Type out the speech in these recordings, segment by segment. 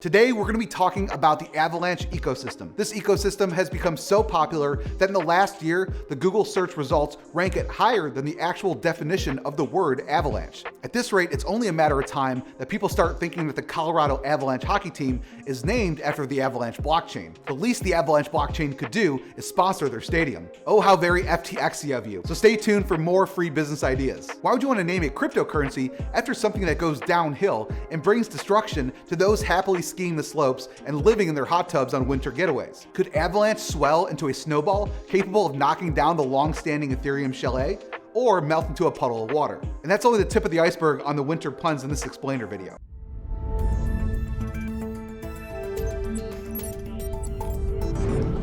Today, we're going to be talking about the Avalanche ecosystem. This ecosystem has become so popular that in the last year, the Google search results rank it higher than the actual definition of the word avalanche. At this rate, it's only a matter of time that people start thinking that the Colorado Avalanche hockey team is named after the Avalanche blockchain. The least the Avalanche blockchain could do is sponsor their stadium. Oh, how very FTXy of you. So stay tuned for more free business ideas. Why would you want to name a cryptocurrency after something that goes downhill and brings destruction to those happily skiing the slopes and living in their hot tubs on winter getaways? Could Avalanche swell into a snowball capable of knocking down the long-standing Ethereum chalet, or melt into a puddle of water? And that's only the tip of the iceberg on the winter puns in this explainer video.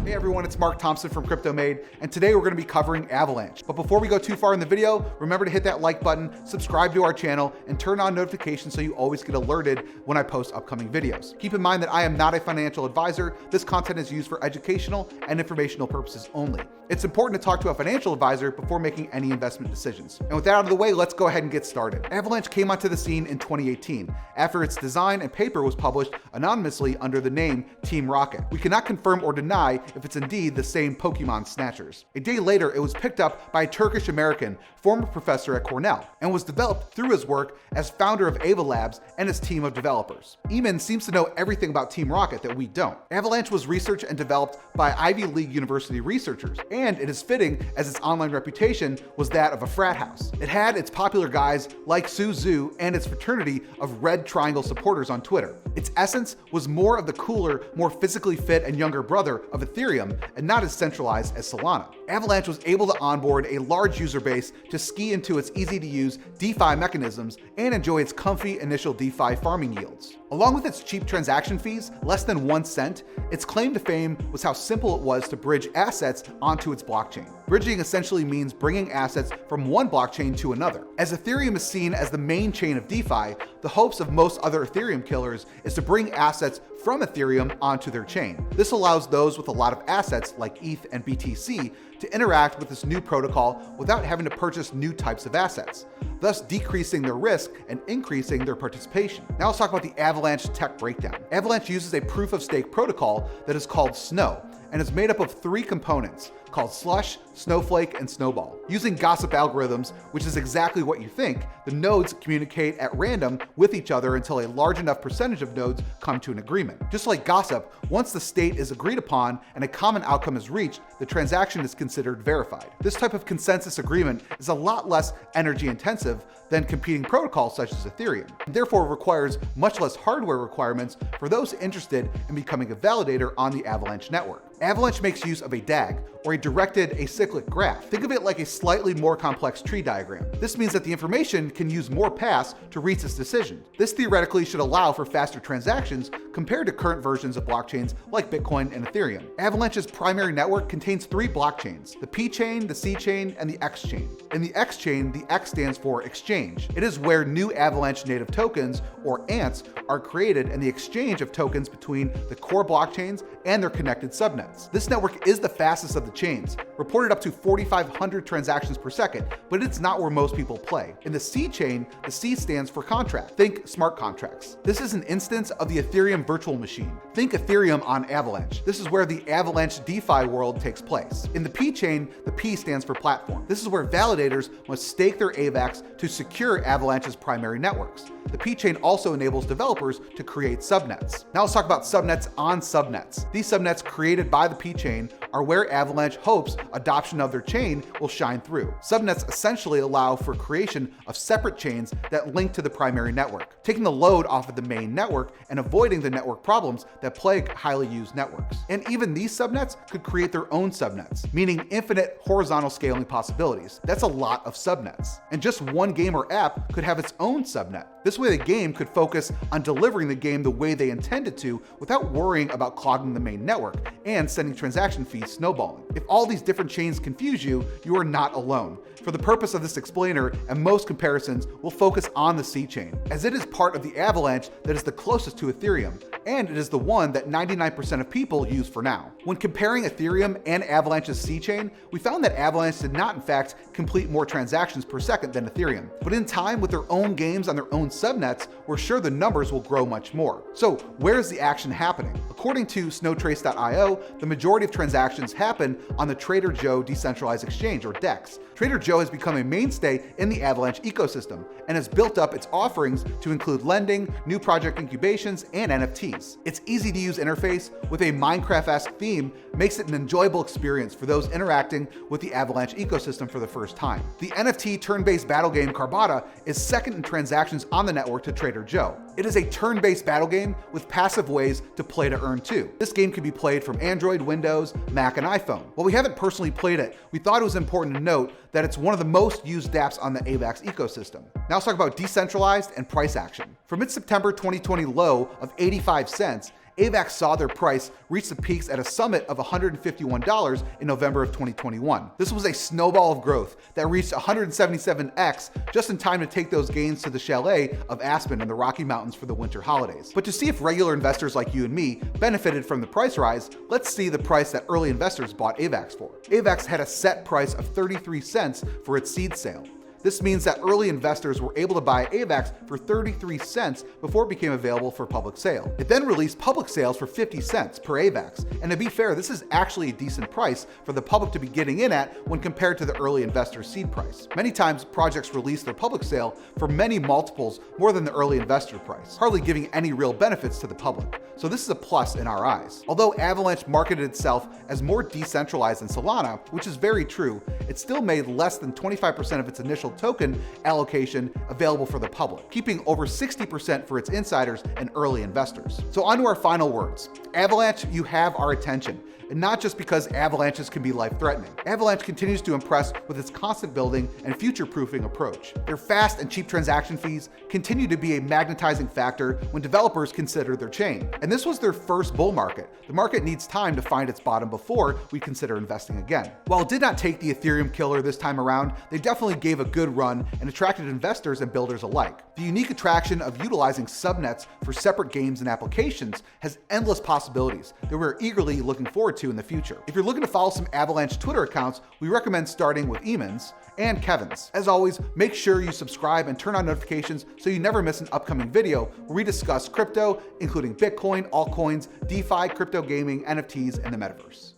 Hey everyone, it's Mark Thompson from CryptoMade, and today we're going to be covering Avalanche. But before we go too far in the video, remember to hit that like button, subscribe to our channel, and turn on notifications so you always get alerted when I post upcoming videos. Keep in mind that I am not a financial advisor. This content is used for educational and informational purposes only. It's important to talk to a financial advisor before making any investment decisions. And with that out of the way, let's go ahead and get started. Avalanche came onto the scene in 2018 after its design and paper was published anonymously under the name Team Rocket. We cannot confirm or deny if it's indeed the same Pokemon snatchers. A day later, it was picked up by a Turkish-American former professor at Cornell and was developed through his work as founder of AVAX and his team of developers. Eamon seems to know everything about Team Rocket that we don't. Avalanche was researched and developed by Ivy League University researchers, and it is fitting as its online reputation was that of a frat house. It had its popular guys like Suzu and its fraternity of Red Triangle supporters on Twitter. Its essence was more of the cooler, more physically fit and younger brother of Ethereum, and not as centralized as Solana. Avalanche was able to onboard a large user base to ski into its easy-to-use DeFi mechanisms and enjoy its comfy initial DeFi farming yields. Along with its cheap transaction fees, less than 1 cent, its claim to fame was how simple it was to bridge assets onto its blockchain. Bridging essentially means bringing assets from one blockchain to another. As Ethereum is seen as the main chain of DeFi, the hopes of most other Ethereum killers is to bring assets from Ethereum onto their chain. This allows those with a lot of assets like ETH and BTC to interact with this new protocol without having to purchase new types of assets, thus decreasing their risk and increasing their participation. Now let's talk about the Avalanche tech breakdown. Avalanche uses a proof-of-stake protocol that is called Snow, and is made up of 3 components called Slush, Snowflake, and Snowball. Using gossip algorithms, which is exactly what you think, the nodes communicate at random with each other until a large enough percentage of nodes come to an agreement. Just like gossip, once the state is agreed upon and a common outcome is reached, the transaction is considered verified. This type of consensus agreement is a lot less energy intensive than competing protocols such as Ethereum, and therefore requires much less hardware requirements for those interested in becoming a validator on the Avalanche network. Avalanche makes use of a DAG, or a directed acyclic graph. Think of it like a slightly more complex tree diagram. This means that the information can use more paths to reach its decision. This theoretically should allow for faster transactions compared to current versions of blockchains like Bitcoin and Ethereum. Avalanche's primary network contains 3 blockchains: the P chain, the C chain, and the X chain. In the X chain, the X stands for exchange. It is where new Avalanche native tokens, or ANTs, are created and the exchange of tokens between the core blockchains and their connected subnets. This network is the fastest of the chains, reported up to 4,500 transactions per second, but it's not where most people play. In the C chain, the C stands for contract. Think smart contracts. This is an instance of the Ethereum virtual machine. Think Ethereum on Avalanche. This is where the Avalanche DeFi world takes place. In the P chain, the P stands for platform. This is where validators must stake their AVAX to secure Avalanche's primary networks. The P chain also enables developers to create subnets. Now let's talk about subnets on subnets. These subnets created by the P chain are where Avalanche hopes adoption of their chain will shine through. Subnets essentially allow for creation of separate chains that link to the primary network, taking the load off of the main network and avoiding the network problems that plague highly used networks. And even these subnets could create their own subnets, meaning infinite horizontal scaling possibilities. That's a lot of subnets. And just one game or app could have its own subnet. This way the game could focus on delivering the game the way they intended to without worrying about clogging the main network and sending transaction fees activity snowballing. If all these different chains confuse you, you are not alone. For the purpose of this explainer and most comparisons, we'll focus on the C chain, as it is part of the Avalanche that is the closest to Ethereum, and it is the one that 99% of people use for now. When comparing Ethereum and Avalanche's C chain, we found that Avalanche did not in fact complete more transactions per second than Ethereum. But in time, with their own games on their own subnets, we're sure the numbers will grow much more. So where's the action happening? According to snowtrace.io, the majority of transactions happen on the Trader Joe Decentralized Exchange, or DEX. Trader Joe has become a mainstay in the Avalanche ecosystem and has built up its offerings to include lending, new project incubations, and NFTs. Its easy-to-use interface with a Minecraft-esque theme makes it an enjoyable experience for those interacting with the Avalanche ecosystem for the first time. The NFT turn-based battle game Carbata is second in transactions on the network to Trader Joe. It is a turn-based battle game with passive ways to play to earn too. This game can be played from Android, Windows, Mac, and iPhone. While we haven't personally played it, we thought it was important to note that it's one of the most used dApps on the AVAX ecosystem. Now let's talk about Decentralized and price action. From its September 2020 low of 85 cents, AVAX saw their price reach the peaks at a summit of $151 in November of 2021. This was a snowball of growth that reached 177x just in time to take those gains to the chalet of Aspen in the Rocky Mountains for the winter holidays. But to see if regular investors like you and me benefited from the price rise, let's see the price that early investors bought AVAX for. AVAX had a set price of 33 cents for its seed sale. This means that early investors were able to buy AVAX for 33 cents before it became available for public sale. It then released public sales for 50 cents per AVAX. And to be fair, this is actually a decent price for the public to be getting in at when compared to the early investor seed price. Many times, projects release their public sale for many multiples more than the early investor price, hardly giving any real benefits to the public. So this is a plus in our eyes. Although Avalanche marketed itself as more decentralized than Solana, which is very true, it still made less than 25% of its initial token allocation available for the public, keeping over 60% for its insiders and early investors. So on to our final words. Avalanche, you have our attention. And not just because avalanches can be life-threatening. Avalanche continues to impress with its constant building and future-proofing approach. Their fast and cheap transaction fees continue to be a magnetizing factor when developers consider their chain. And this was their first bull market. The market needs time to find its bottom before we consider investing again. While it did not take the Ethereum killer this time around, they definitely gave a good run and attracted investors and builders alike. The unique attraction of utilizing subnets for separate games and applications has endless possibilities that we're eagerly looking forward to in the future. If you're looking to follow some Avalanche Twitter accounts, we recommend starting with Eamon's and Kevin's. As always, make sure you subscribe and turn on notifications so you never miss an upcoming video where we discuss crypto, including Bitcoin, altcoins, DeFi, crypto gaming, NFTs, and the metaverse.